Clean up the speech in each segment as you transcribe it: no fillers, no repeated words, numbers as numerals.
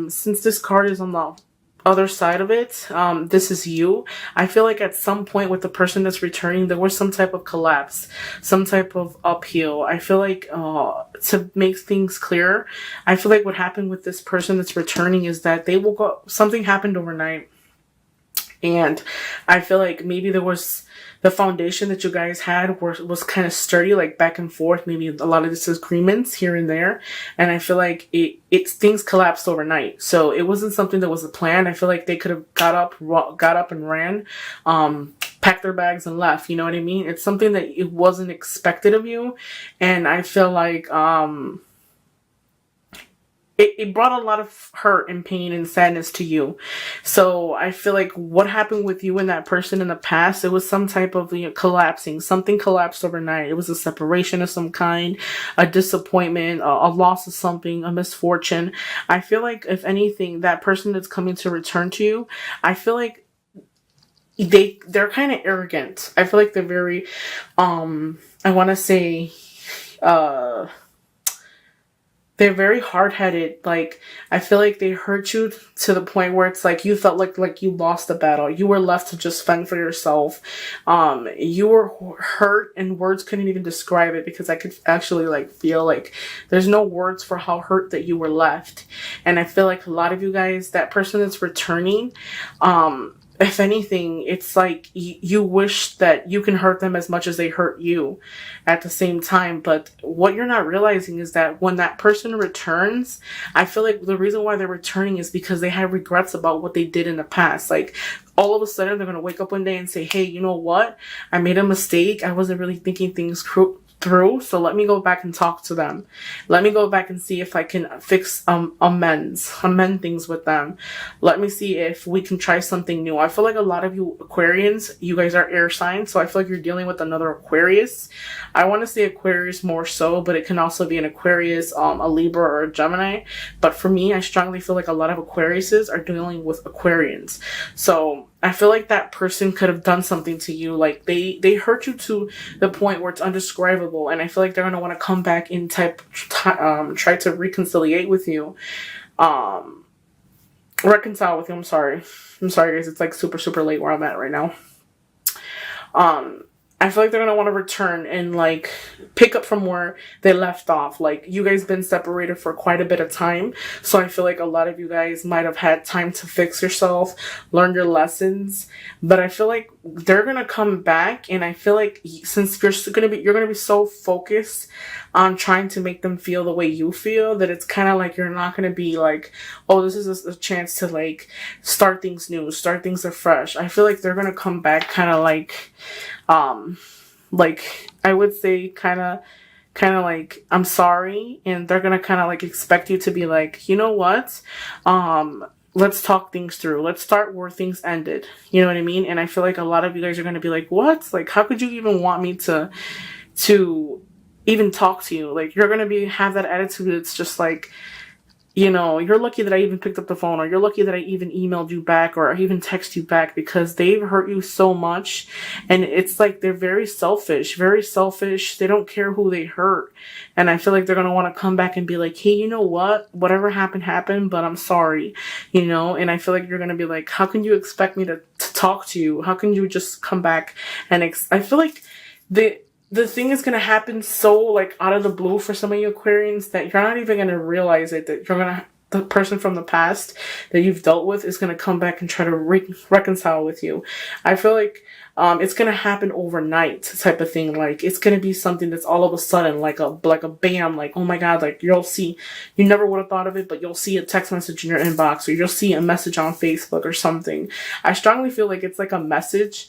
Since this card is on the other side of it, this is you. I feel like at some point with the person that's returning, there was some type of collapse, some type of upheaval. I feel like, to make things clear, I feel like what happened with this person that's returning is that they woke up, something happened overnight. And I feel like maybe there was the foundation that you guys had was kind of sturdy, like back and forth, maybe a lot of disagreements here and there. And I feel like things collapsed overnight. So it wasn't something that was a plan. I feel like they could have got up and ran, packed their bags and left. You know what I mean? It's something that it wasn't expected of you. And I feel like, it brought a lot of hurt and pain and sadness to you. So I feel like what happened with you and that person in the past, it was some type of, collapsing. Something collapsed overnight. It was a separation of some kind, a disappointment, a loss of something, a misfortune. I feel like, if anything, that person that's coming to return to you, I feel like they're kind of arrogant. I feel like they're very, I want to say, they're very hard-headed. Like, I feel like they hurt you to the point where it's like you felt like you lost the battle. You were left to just fend for yourself. You were hurt and words couldn't even describe it, because I could actually feel like there's no words for how hurt that you were left. And I feel like a lot of you guys, that person that's returning, if anything, it's like you wish that you can hurt them as much as they hurt you at the same time. But what you're not realizing is that when that person returns, I feel like the reason why they're returning is because they have regrets about what they did in the past. Like, all of a sudden, they're going to wake up one day and say, hey, you know what? I made a mistake. I wasn't really thinking things through. So let me go back and talk to them. Let me go back and see if I can fix, amend things with them. Let me see if we can try something new. I feel like a lot of you Aquarians, you guys are air signs, so I feel like you're dealing with another Aquarius. I want to say Aquarius more so, but it can also be an Aquarius, a Libra, or a Gemini. But for me, I strongly feel like a lot of Aquariuses are dealing with Aquarians. So I feel like that person could have done something to you. Like, they hurt you to the point where it's undescribable. And I feel like they're going to want to come back and try to reconciliate with you. Reconcile with you. I'm sorry, guys. It's like super, super late where I'm at right now. I feel like they're going to want to return and pick up from where they left off. Like, you guys been separated for quite a bit of time. So I feel like a lot of you guys might have had time to fix yourself, learn your lessons. But I feel like they're going to come back. And I feel like since you're going to be so focused on trying to make them feel the way you feel, that it's kind of like you're not going to be like, oh, this is a chance to start things new, start things afresh. I feel like they're going to come back kind of I would say kind of I'm sorry, and they're gonna kind of expect you to be like, you know what, let's talk things through, let's start where things ended. You know what I mean? And I feel like a lot of you guys are gonna be like, what? Like, how could you even want me to even talk to you? Like, you're gonna have that attitude. It's just like, you're lucky that I even picked up the phone, or you're lucky that I even emailed you back, or I even text you back, because they've hurt you so much. And it's like, they're very selfish, very selfish. They don't care who they hurt. And I feel like they're going to want to come back and be like, hey, you know what? Whatever happened, but I'm sorry, and I feel like you're going to be like, how can you expect me to talk to you? How can you just come back? And I feel like the thing is going to happen so out of the blue for some of you Aquarians that you're not even going to realize it, that the person from the past that you've dealt with is going to come back and try to reconcile with you. I feel like it's going to happen overnight type of thing. Like, it's going to be something that's all of a sudden, like a bam, like, oh my God, like, you'll see, you never would have thought of it, but you'll see a text message in your inbox, or you'll see a message on Facebook or something. I strongly feel like it's like a message.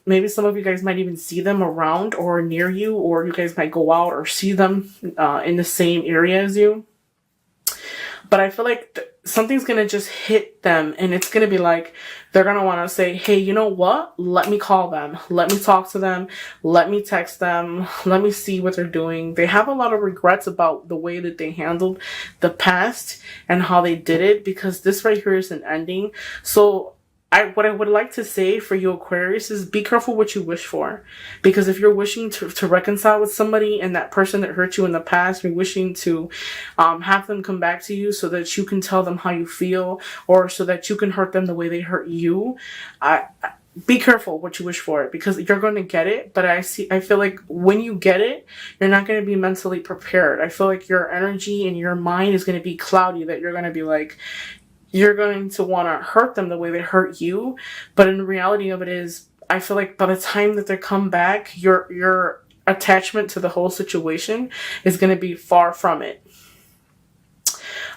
Maybe some of you guys might even see them around or near you, or you guys might go out or see them in the same area as you. But I feel like something's going to just hit them, and it's going to be like, they're going to want to say, hey, you know what? Let me call them. Let me talk to them. Let me text them. Let me see what they're doing. They have a lot of regrets about the way that they handled the past and how they did it, because this right here is an ending. So what I would like to say for you Aquarius is be careful what you wish for. Because if you're wishing to reconcile with somebody and that person that hurt you in the past, you're wishing to have them come back to you so that you can tell them how you feel, or so that you can hurt them the way they hurt you. Be careful what you wish for, because you're going to get it, but I feel like when you get it, you're not going to be mentally prepared. I feel like your energy and your mind is going to be cloudy, that you're going to be like, you're going to want to hurt them the way they hurt you. But in the reality of it is, I feel like by the time that they come back, your attachment to the whole situation is going to be far from it.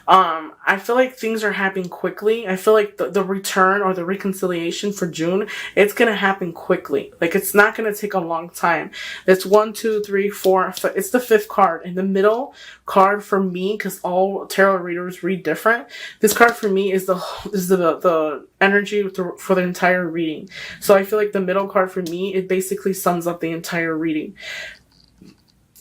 I feel like things are happening quickly. I feel like the return or the reconciliation for June, it's going to happen quickly. Like, it's not going to take a long time. It's 1, 2, 3, 4. It's the 5th card. And the middle card for me, because all tarot readers read different, this card for me is the energy for the entire reading. So I feel like the middle card for me, it basically sums up the entire reading.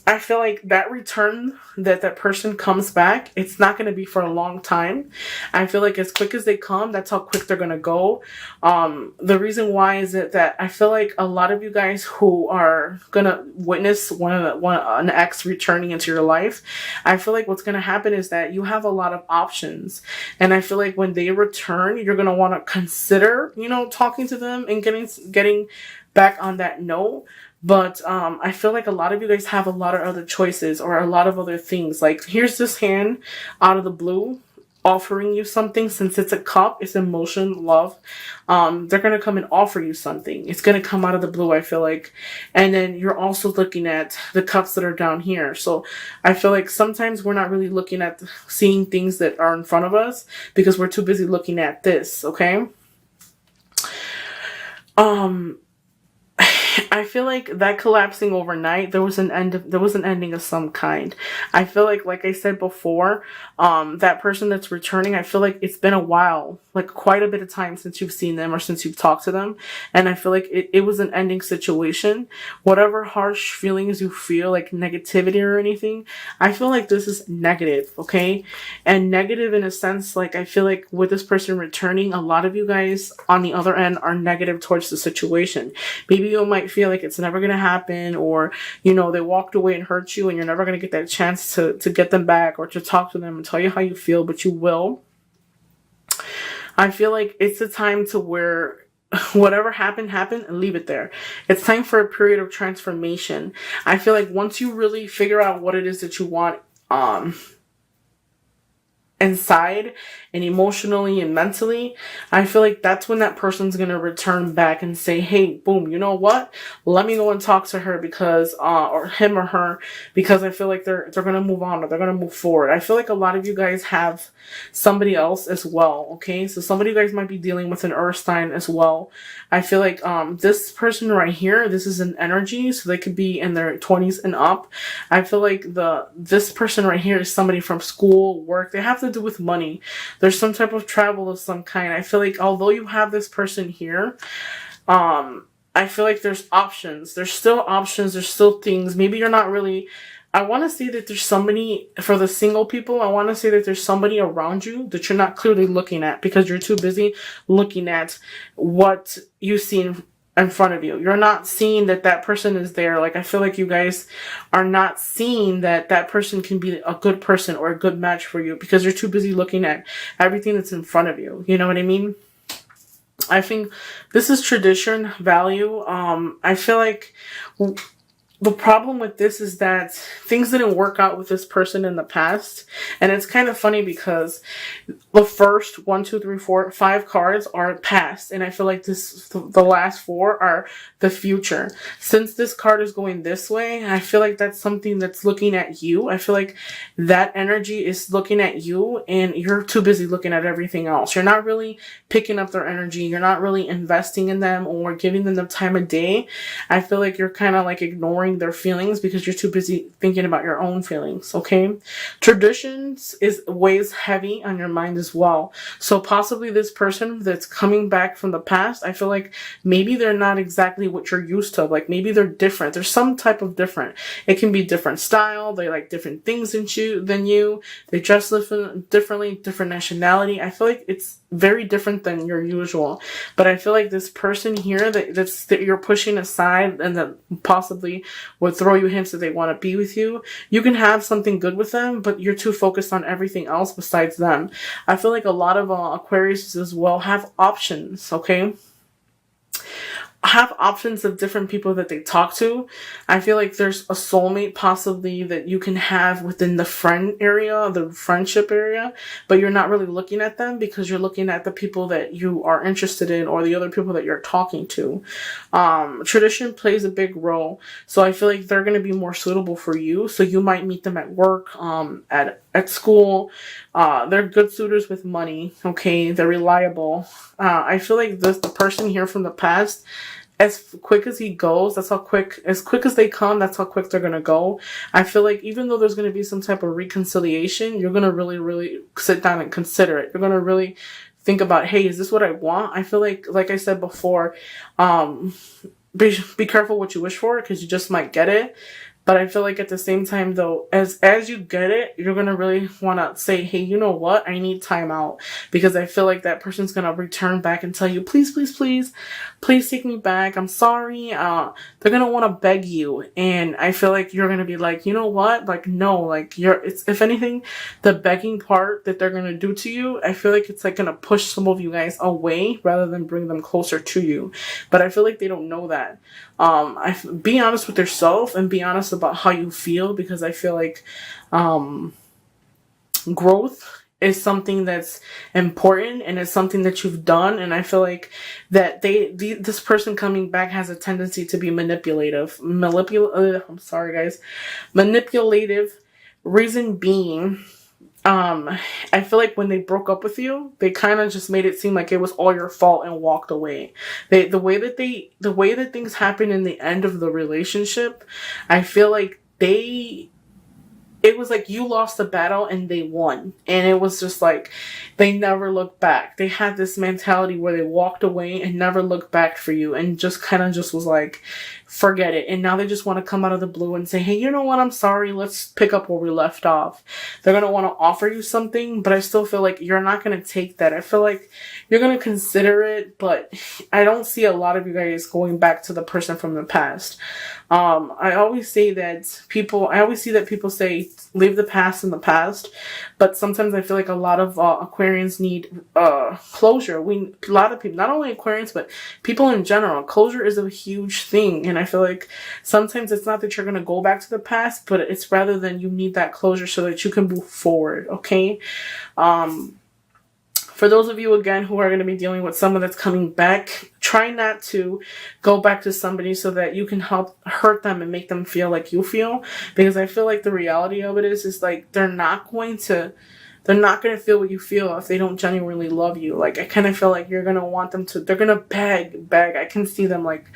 I feel like that return, that person comes back, it's not going to be for a long time. I feel like as quick as they come, that's how quick they're going to go. The reason why is that I feel like a lot of you guys who are going to witness an ex returning into your life, I feel like what's going to happen is that you have a lot of options. And I feel like when they return, you're going to want to consider, talking to them and getting back on that note. But I feel like a lot of you guys have a lot of other choices or a lot of other things. Like, here's this hand out of the blue offering you something. Since it's a cup, it's emotion, love. They're going to come and offer you something. It's going to come out of the blue, I feel like. And then you're also looking at the cups that are down here. So I feel like sometimes we're not really looking at seeing things that are in front of us because we're too busy looking at this, okay? I feel like that collapsing overnight, there was an ending of some kind. I feel like I said before, that person that's returning, I feel like it's been a while, like quite a bit of time since you've seen them or since you've talked to them. And I feel like it was an ending situation. Whatever harsh feelings you feel, like negativity or anything, I feel like this is negative, okay? And negative in a sense, like I feel like with this person returning, a lot of you guys on the other end are negative towards the situation. Maybe you might feel like it's never going to happen, or they walked away and hurt you and you're never going to get that chance to get them back or to talk to them and tell you how you feel, but you will. I feel like it's a time to where whatever happened and leave it there. It's time for a period of transformation. I feel like once you really figure out what it is that you want inside and emotionally and mentally, I feel like that's when that person's going to return back and say, hey, boom, you know what? Let me go and talk to her because, or him or her, because I feel like they're going to move on or they're going to move forward. I feel like a lot of you guys have somebody else as well. Okay. So some of you guys might be dealing with an earth sign as well. I feel like, this person right here, this is an energy. So they could be in their 20s and up. I feel like this person right here is somebody from school, work. They have to do with money. There's some type of travel of some kind. I feel like although you have this person here, I feel like there's options. There's still options. There's still things. Maybe you're not really... I want to say that there's somebody, for the single people, I want to say that there's somebody around you that you're not clearly looking at because you're too busy looking at what you see in front of you. You're not seeing that person is there. Like, I feel like you guys are not seeing that person can be a good person or a good match for you because you're too busy looking at everything that's in front of you. You know what I mean? I think this is tradition, value. I feel like the problem with this is that things didn't work out with this person in the past. And it's kind of funny because the first 1, 2, 3, 4, 5 cards are past. And I feel like the last 4 are the future. Since this card is going this way, I feel like that's something that's looking at you. I feel like that energy is looking at you and you're too busy looking at everything else. You're not really picking up their energy. You're not really investing in them or giving them the time of day. I feel like you're kind of like ignoring understanding their feelings because you're too busy thinking about your own feelings, okay? Traditions weighs heavy on your mind as well. So possibly this person that's coming back from the past, I feel like maybe they're not exactly what you're used to. Like maybe they're different. There's some type of different. It can be different style. They like different things than you. They dress differently, different nationality. I feel like it's very different than your usual. But I feel like this person here that you're pushing aside and that possibly would throw you hints that they want to be with you, you can have something good with them, but you're too focused on everything else besides them. I feel like a lot of Aquarius as well have options, okay? Have options of different people that they talk to. I feel like there's a soulmate possibly that you can have within the friend area, the friendship area, but you're not really looking at them because you're looking at the people that you are interested in or the other people that you're talking to. Tradition plays a big role. So I feel like they're going to be more suitable for you. So you might meet them at work, at school. They're good suitors with money. Okay. They're reliable. I feel like the person here from the past, as quick as he goes, as quick as they come, that's how quick they're going to go. I feel like even though there's going to be some type of reconciliation, you're going to really, really sit down and consider it. You're going to really think about, hey, is this what I want? I feel like I said before, be careful what you wish for because you just might get it. But I feel like at the same time, though, as you get it, you're going to really want to say, hey, you know what? I need time out. Because I feel like that person's going to return back and tell you, please, please, please, please take me back. I'm sorry. They're going to want to beg you. And I feel like you're going to be like, you know what? Like, no, like if anything, the begging part that they're going to do to you, I feel like it's like going to push some of you guys away rather than bring them closer to you. But I feel like they don't know that. Be honest with yourself and be honest about how you feel, because I feel like growth is something that's important and it's something that you've done, and I feel like that this person coming back has a tendency to be manipulative. I'm sorry guys. Manipulative. Reason being, I feel like when they broke up with you, they kind of just made it seem like it was all your fault and walked away. The way that things happen in the end of the relationship, I feel like it was like you lost the battle and they won. And it was just like, they never looked back. They had this mentality where they walked away and never looked back for you and just kind of just was like, forget it. And now they just want to come out of the blue and say, hey, you know what? I'm sorry. Let's pick up where we left off. They're going to want to offer you something, but I still feel like you're not going to take that. I feel like you're going to consider it, but I don't see a lot of you guys going back to the person from the past. I always see that people say leave the past in the past, but sometimes I feel like a lot of Aquarians need closure. A lot of people, not only Aquarians, but people in general, closure is a huge thing. And I feel like sometimes it's not that you're going to go back to the past, but it's rather than you need that closure so that you can move forward. Okay. For those of you, again, who are going to be dealing with someone that's coming back, try not to go back to somebody so that you can help hurt them and make them feel like you feel. Because I feel like the reality of it is like they're not going to feel what you feel if they don't genuinely love you. Like, I kind of feel like you're going to want them to, they're going to beg. I can see them like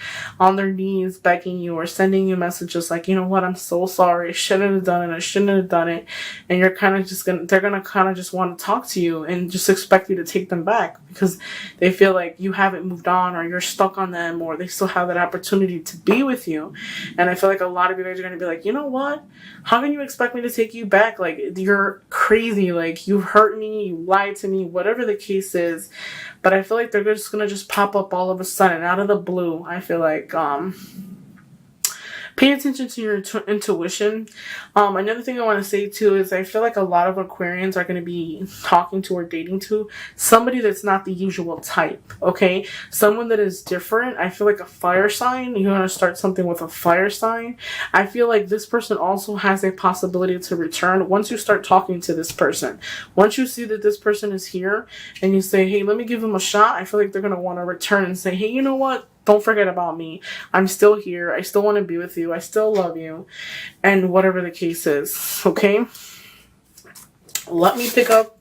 on their knees begging you or sending you messages like, you know what, I'm so sorry. I shouldn't have done it. I shouldn't have done it. And you're kind of just they're going to kind of just want to talk to you and just expect you to take them back because they feel like you haven't moved on or you're stuck on them or they still have that opportunity to be with you. And I feel like a lot of you guys are going to be like, you know what? How can you expect me to take you back? Like, you're crazy. Like, you hurt me, you lied to me, whatever the case is. But I feel like they're just gonna just pop up all of a sudden out of the blue. I feel like pay attention to your intuition. Another thing I want to say too is I feel like a lot of Aquarians are going to be talking to or dating to somebody that's not the usual type. Okay, someone that is different. I feel like a fire sign. You're going to start something with a fire sign. I feel like this person also has a possibility to return once you start talking to this person. Once you see that this person is here and you say, hey, let me give him a shot, I feel like they're going to want to return and say, hey, you know what? Don't forget about me. I'm still here. I still want to be with you. I still love you. And whatever the case is. Okay? Let me pick up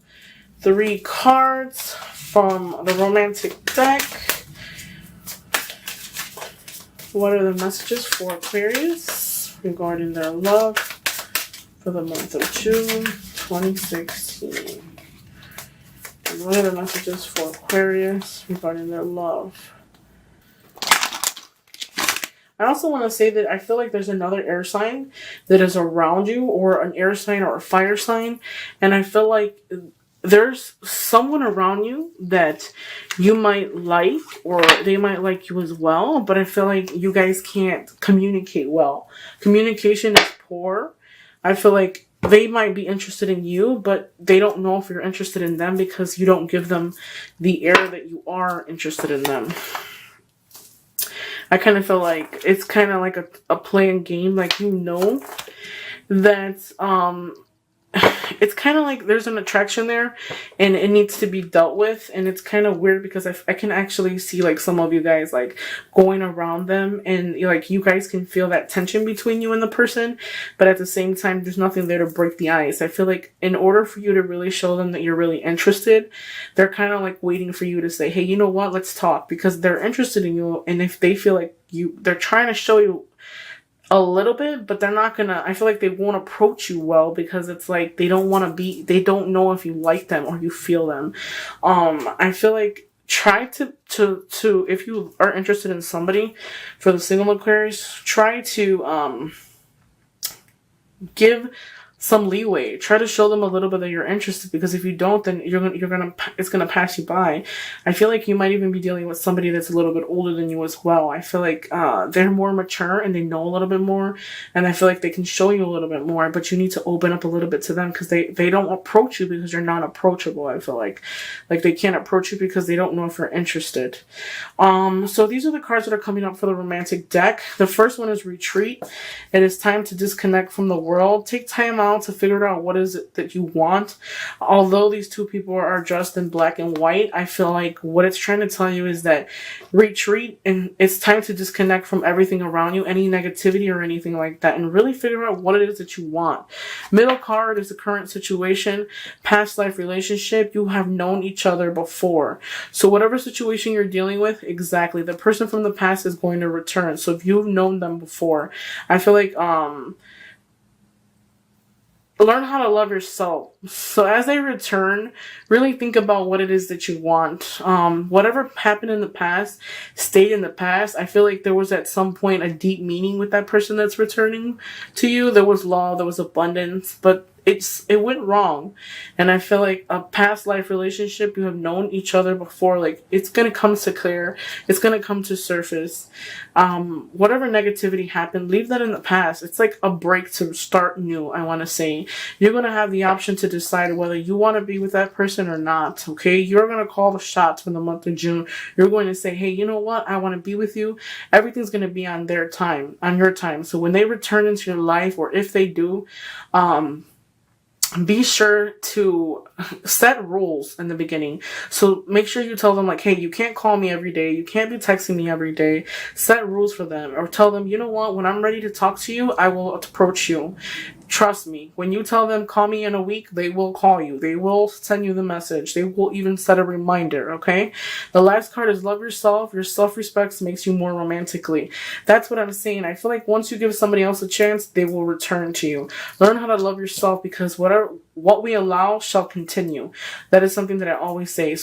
3 cards from the romantic deck. What are the messages for Aquarius? regarding their love for the month of June 2016. And what are the messages for Aquarius regarding their love? I also want to say that I feel like there's another air sign that is around you, or an air sign or a fire sign. And I feel like there's someone around you that you might like, or they might like you as well. But I feel like you guys can't communicate well. Communication is poor. I feel like they might be interested in you, but they don't know if you're interested in them because you don't give them the air that you are interested in them. I kind of feel like it's kind of like a playing game. Like, you know that it's kind of like there's an attraction there and it needs to be dealt with. And it's kind of weird because I can actually see like some of you guys like going around them, and like you guys can feel that tension between you and the person, but at the same time there's nothing there to break the ice. I feel like in order for you to really show them that you're really interested, they're kind of like waiting for you to say, hey, you know what, let's talk, because they're interested in you. And if they feel like they're trying to show you a little bit, but they're not gonna, I feel like they won't approach you well because it's like they don't they don't know if you like them or you feel them. I feel like try to if you are interested in somebody, for the single Aquarius, try to give some leeway. Try to show them a little bit that you're interested, because if you don't, then it's gonna pass you by. I feel like you might even be dealing with somebody that's a little bit older than you as well. I feel like they're more mature and they know a little bit more, and I feel like they can show you a little bit more, but you need to open up a little bit to them, because they don't approach you because you're not approachable. I feel like they can't approach you because they don't know if you're interested. So these are the cards that are coming up for the romantic deck. The first one is retreat. It is time to disconnect from the world. Take time out to figure out what is it that you want. Although these two people are dressed in black and white, I feel like what it's trying to tell you is that retreat, and it's time to disconnect from everything around you, any negativity or anything like that, and really figure out what it is that you want. Middle card is the current situation, past life relationship. You have known each other before. So whatever situation you're dealing with, exactly, the person from the past is going to return. So if you've known them before, I feel like learn how to love yourself. So as they return, really think about what it is that you want. Whatever happened in the past, stayed in the past. I feel like there was at some point a deep meaning with that person that's returning to you. There was love, there was abundance, but it went wrong. And I feel like a past life relationship, you have known each other before, like it's going to come to clear. It's going to come to surface. Whatever negativity happened, leave that in the past. It's like a break to start new, I want to say. You're going to have the option to decide whether you want to be with that person or not, okay? You're going to call the shots for the month of June. You're going to say, hey, you know what? I want to be with you. Everything's going to be on their time, on your time. So when they return into your life, or if they do, be sure to set rules in the beginning. So make sure you tell them like, hey, you can't call me every day. You can't be texting me every day. Set rules for them, or tell them, you know what, when I'm ready to talk to you, I will approach you. Trust me, when you tell them call me in a week, they will call you. They will send you the message. They will even set a reminder, okay? The last card is love yourself. Your self-respect makes you more romantically. That's what I'm saying. I feel like once you give somebody else a chance, they will return to you. Learn how to love yourself, because what we allow shall continue. That is something that I always say.